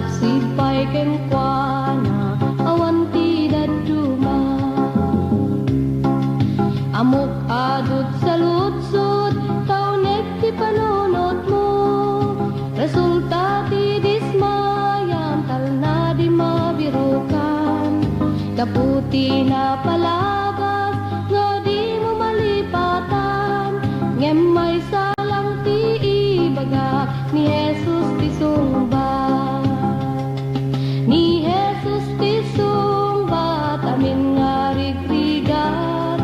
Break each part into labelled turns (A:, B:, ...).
A: malaksid pay ken kuana awan ti daduma. Amok adut sa lutsod taunet ti panunot mo, resulta ti dismayan talna di mabirukan. Kaputi na palabas nga di mo malipatan, ngem may salang ti ibaga ni Jesus ti sungba. Ni Jesus ti sungba amin nga rigrigat,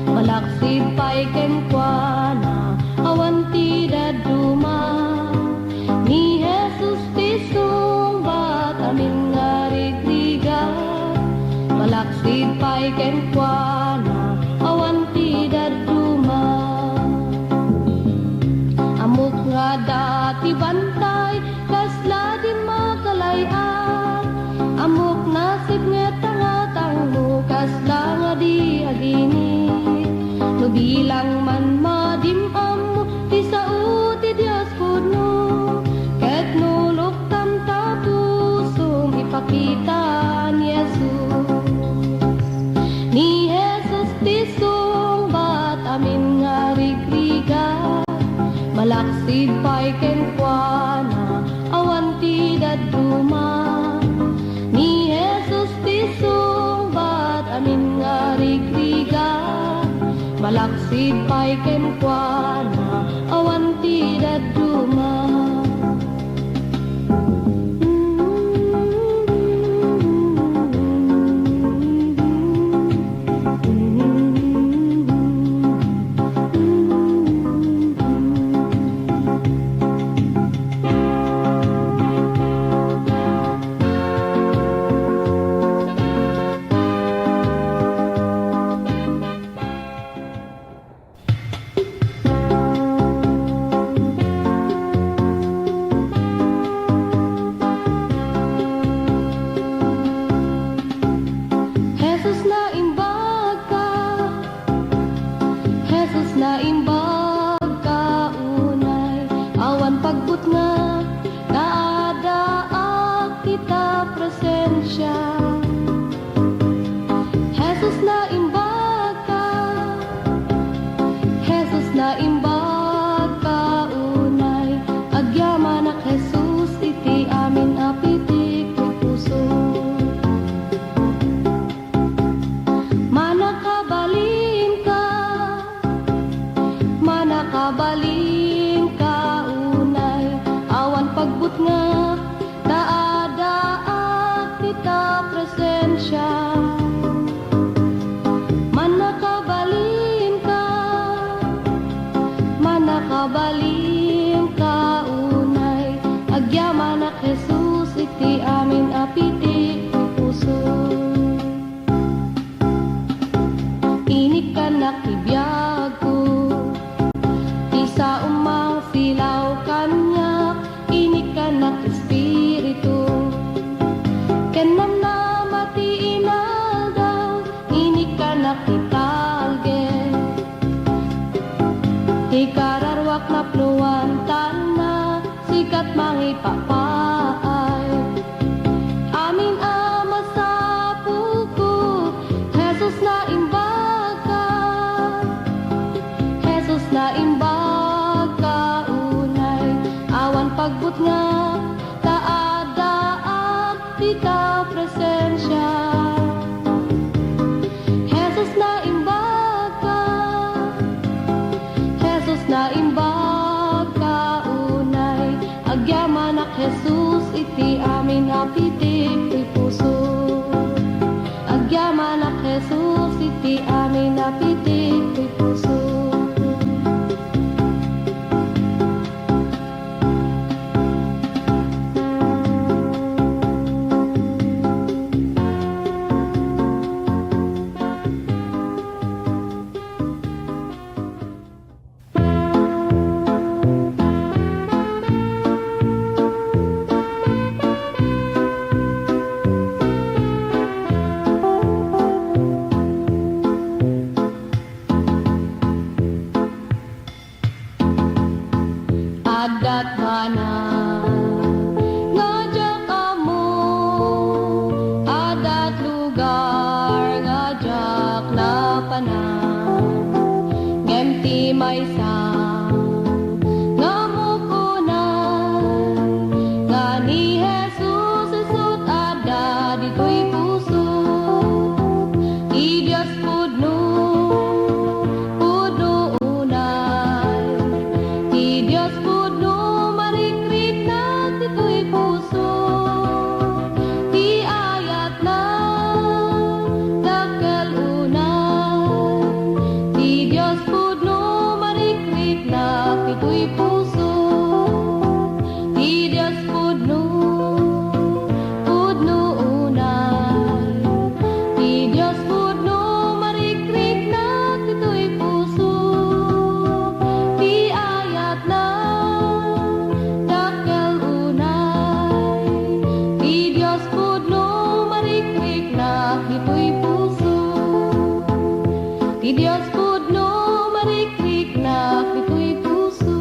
A: malaksid pay ken kuana awan ti daduma. Ni Jesus ti sungba amin nga rigrigat, malaksid pay ken kuana awan ti daduma. Amok nga dati bantay kasla di makalayan, amok nasib nga tangatang mo kasla nga di agini. No bilang man madimam mo ti sao ti Dios puno, ket nulok tam tapusong ipakita ni Jesus. Ni Jesus ti sungbat amin nga rigrigat, malaksid pay ken kuana awan ti daduma. Ni Jesus ti sungbat amin nga rigrigat, malaksid pay ken kuana awan ti daduma. Jesus iti amin apitik ti puso, agyaman ak Jesus iti amin apitik ti puso. Adat mana ngajak kamu ito'y puso. Ti Diyos pudno unay. Ti Diyos pudno marikrik na ito'y puso. Ti ayat na dakkel unay. Ti Diyos pudno marikrik na ito'y puso. Ti Diyos pudno marikrik na ito'y puso.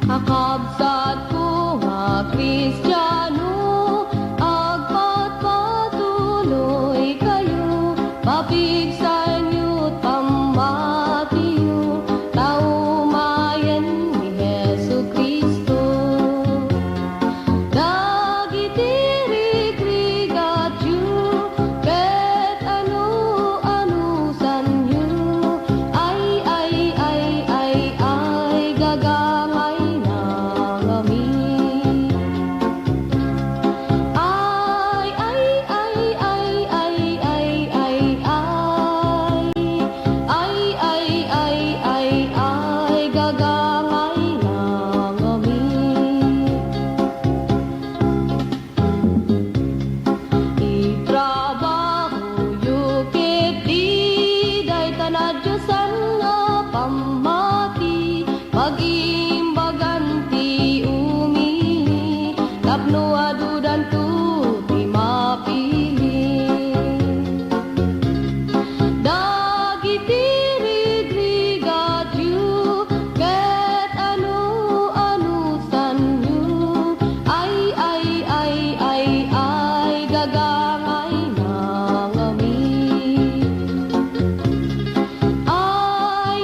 A: Kakabsat ko nga Kristiyano, agpatpatuloy kayo, papig sa inyo't pamatiyo, taumayan ni Jesu Kristo. Dagitirigrigat yu, ket anu sanyu, ay, gagangay nangami. Ay, gagangay nangami. Itrabaho yu ket di day tanadyosan nga pamati, pag-imbaganti umili, tapno adudan tu ti mapili. Dagitirigrigat yu, ket anu sanyu, ay, gagangay nangami. Ay,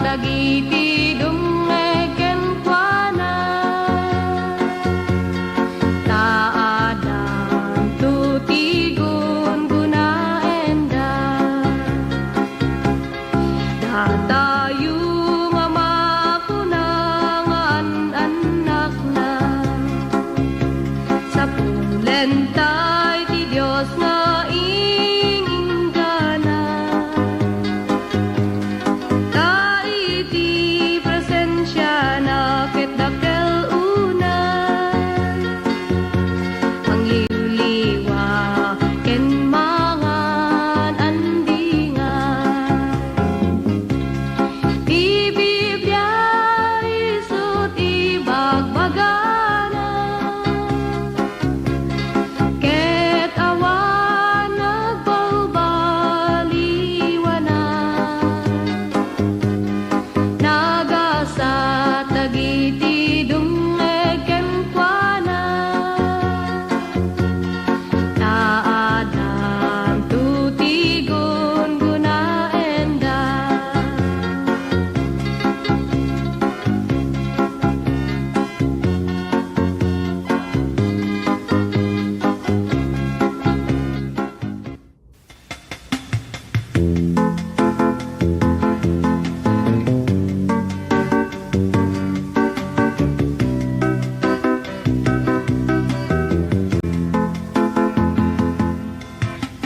A: dagiti dumeken kuana taadan tutigun gunaenda datayu mamakunangan anak na sa pulentay ti Dios nga ingingana taiti presensya na ket dakel unay mangliwliwa ken mangan andingan ti Biblia isut ibagbagana ket awan nagbalbaliwanan nagasat dagiti dumeken kuana taadan tutigun gunaenda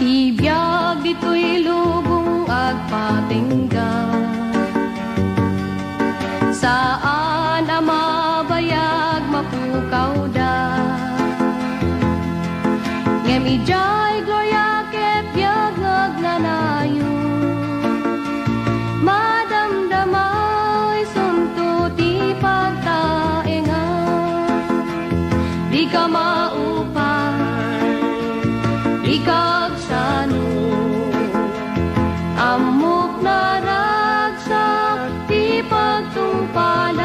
A: Ibiyag dito'y lubong agpatinggan saan ang mabayag mapukaw da ngem ijay gloria ket biyag nagnanayo madamdamay sunto ti pagtaengan di ka maupay di kagsano amok na ragsak ti pagtungpalan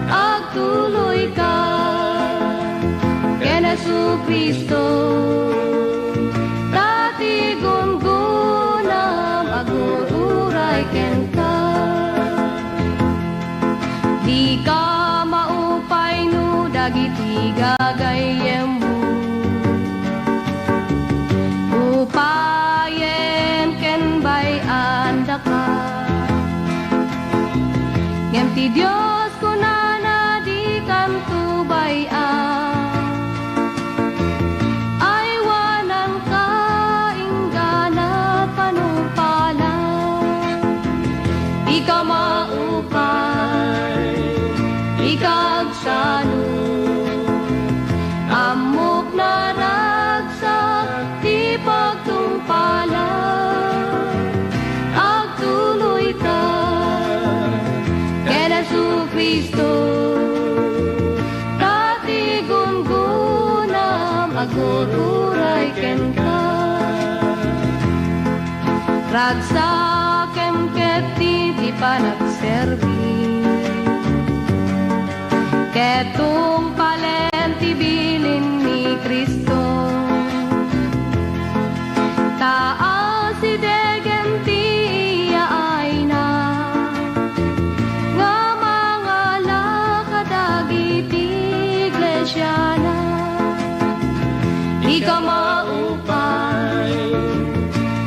A: agtuloy ka ken Jesucristo dati gungunam agururay ken ka di ka maupay no dagiti gagayem upayen ken bayan daka ngem ti Dios kunana di kantu bayan ay wanang kaingganat panumpalan di ka maupay di kagsano amok na ragsak ti pagtungpalan agtuloy ka ken Jesucristo dati gungunam agururay ken ka ragsakem ket ti panagserbi ketong palen ti bilin ni Kristo taas si degen ti yaay na nga mga lakadagiti iglesia na di ka maupay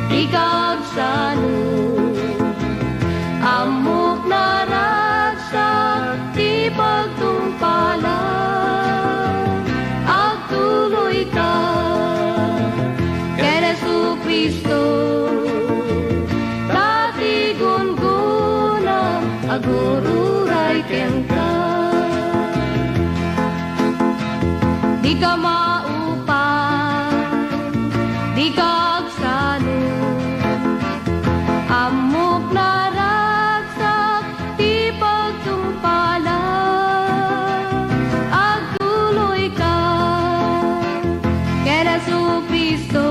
A: di kagsano amok na ragsak ti pagtungpalan agtuloy ka ken Jesucristo dati gungunam agururay ken ka di ka maupay di kagsano amok na ragsak ti pagtungpalan agtuloy ka ken Jesucristo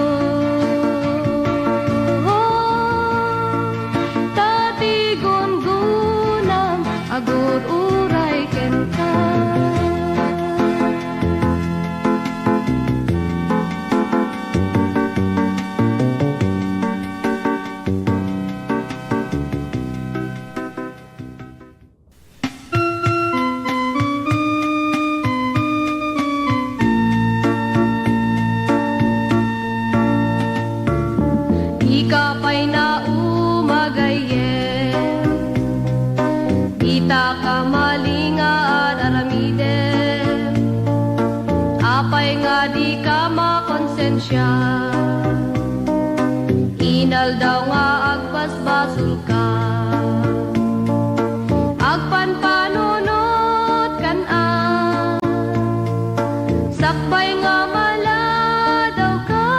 A: dati gungunam agururay ken ka ka malingaan aramiden, apay nga di ka makonsensya. Inal daw nga agbasbasol ka, agpanpanunot kan sakbay nga mala daw ka,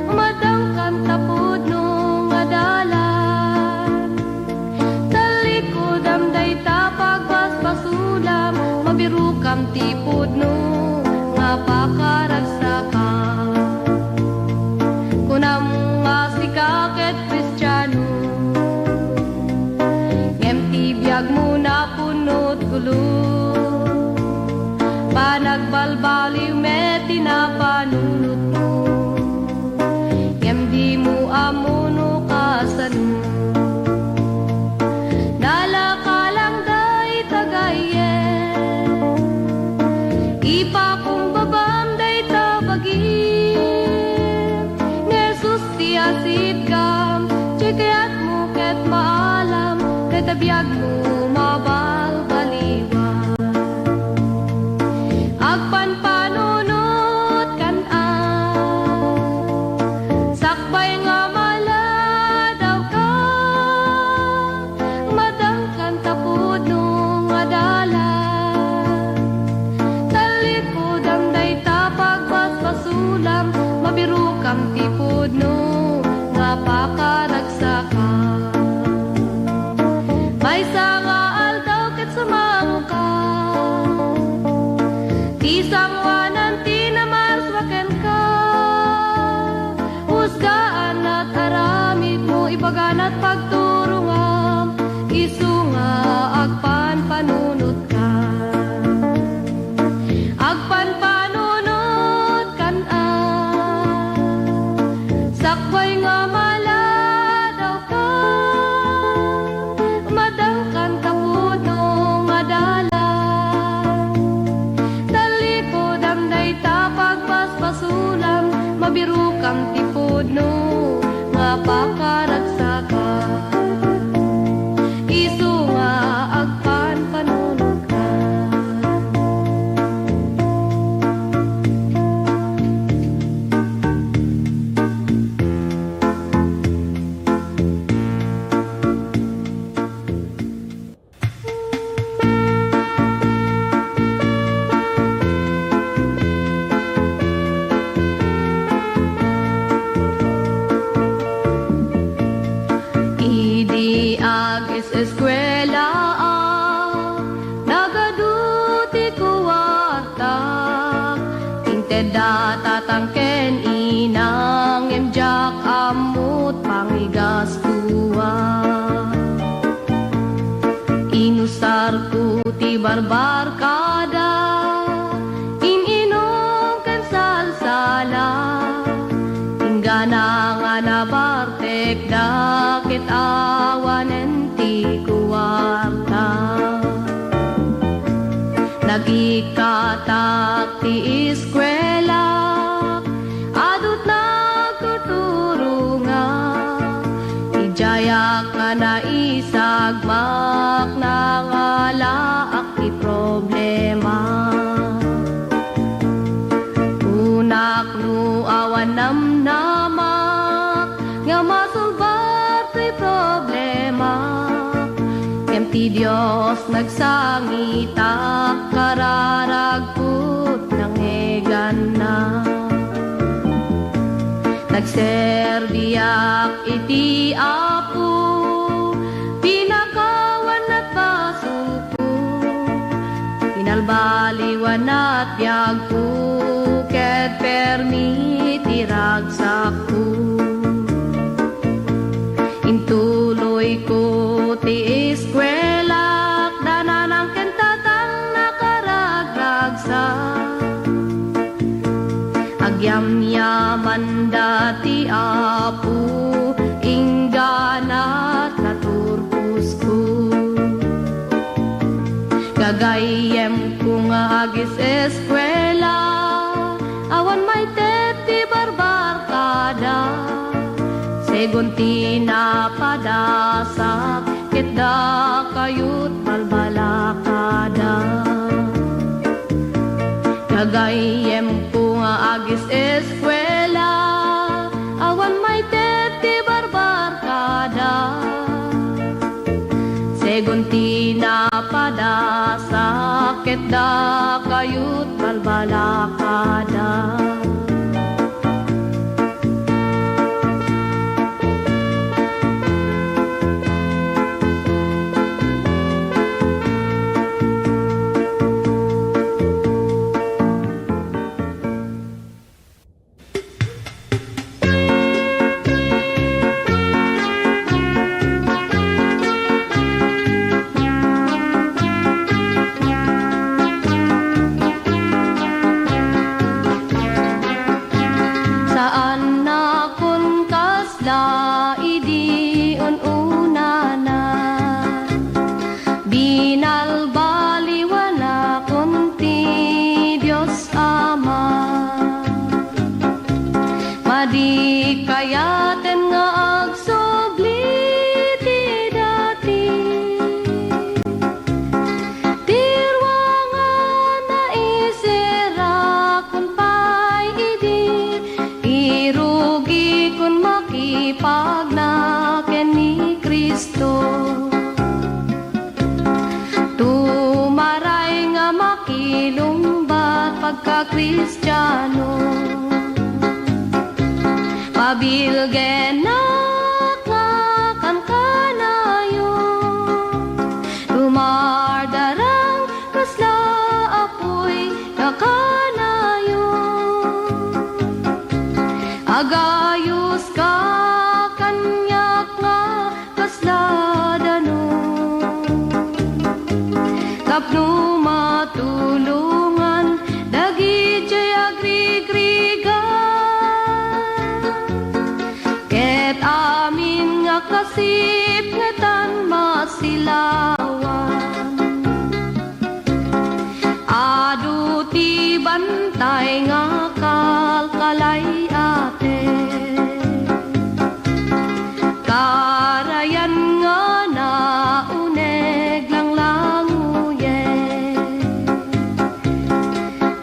A: madangkan tapod nung adalan. Talikod amday tapag basbasulam, mabiru kam tipod nung nga pakaragsakan. Kunam nga si kaket Kristiyano, ngem tibiyag mo na punot gulo, panagbalbaliw me tinapanunot mo, ngem di mo amuno kasano. Dala ka lang day tagayen, ipakumbabam day tabagin, Nesus tiasid kam, tsikayat mo ket maalam, day tabiyag mo mabalbaliwan. Agpanpanunot kan sakbay nga mala daw ka, madangkan tapod nung adalan. Talikod amday tapag basbasulam, mabiru kam tipod nung nga pakaragsakan. May nga aldaw ket sumamo ka, tisangwanan tinamarswaken ka, husgaan at aramid mo ibagan at pagturungam, isu nga agpanpanunot ka. Agpanpanunot kan sakbay nga mala daw ka, madangkan tapod nung adalan. Talikod amday tapag basbasulam, mabiru kam tipod no nga pakaragsakan. Isu nga agpanpanunot ka. Idi agis eskwela nagaduti kuwartak, tinted datatangken inang emjak amut pangigas tuwa. Inusar ku ti barbar kada, ininom ken salsala, tinggana nga nabartek dakit awanen ti kuwarta. Nagikatak ti eskwela, adut nagtuturunga, ijayak nga naisagmak nangalaak ti problema. Unak nu awan namnamak, nga masulbat ti problema, kem ti Dios nagsangita, kararagput ng egan na. Nagserdiak iti Apo, pinakawan at pasuko, pinalbaliwan at yagpo, ket permiti ragsakpo. Intuloy ko ti eskwela, dananang kentatang nakaragragsak, agyamyaman dati Apo, ingganat naturpus ko. Gagayem ko nga agis eskwela, awan may teti barbar kada, segunti na padasak, kitda kayo Gunti na pada sakit da kayut balbalakada.
B: Di kayaten nga agsubli ti dati, tirwangan na isira kun pa'y idi, irugi kun makipagnaken ni Kristo. Tumaray nga makilumbat pagka Kristiyano, pabilgen na kan kanayo, tumardarang kasla apoy na kanayo, agayos ka kanyak nga kasla dano, tapno matulungan dagi jay agrigriga. Amin nga kasip ngetan masilawan, adu ti bantay nga kalkalay ate, karayan nga nauneg lang languye,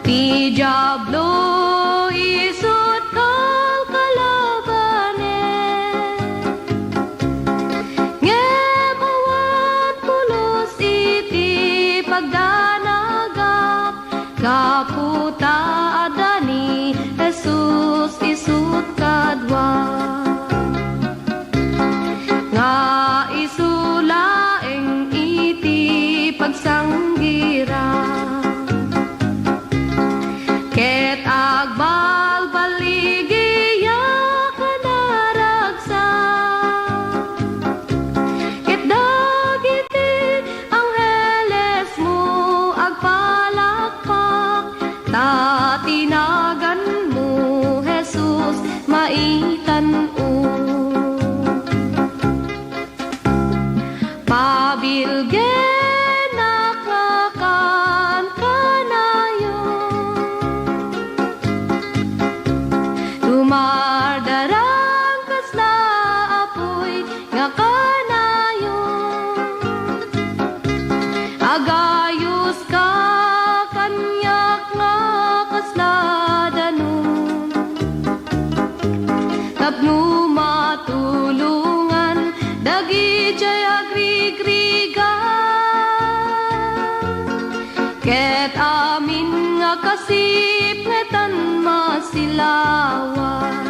B: ti Diablo isut kaputa adani Jesus isut kadwa, nga isulaeng iti pagsanggira, ket agbal baligiya kanaragsa, ket dagiti angheles mo agpalakpak, tatinagan mo Jesus maitan-o. Pabilgen nakakan kanayo, tumardarang kasla apoy nga kanayo, agayos ka kanyak nga kasladano, tapno matulungan dagi jay agrigriga, ket amin nga kasip ngetan masilawan.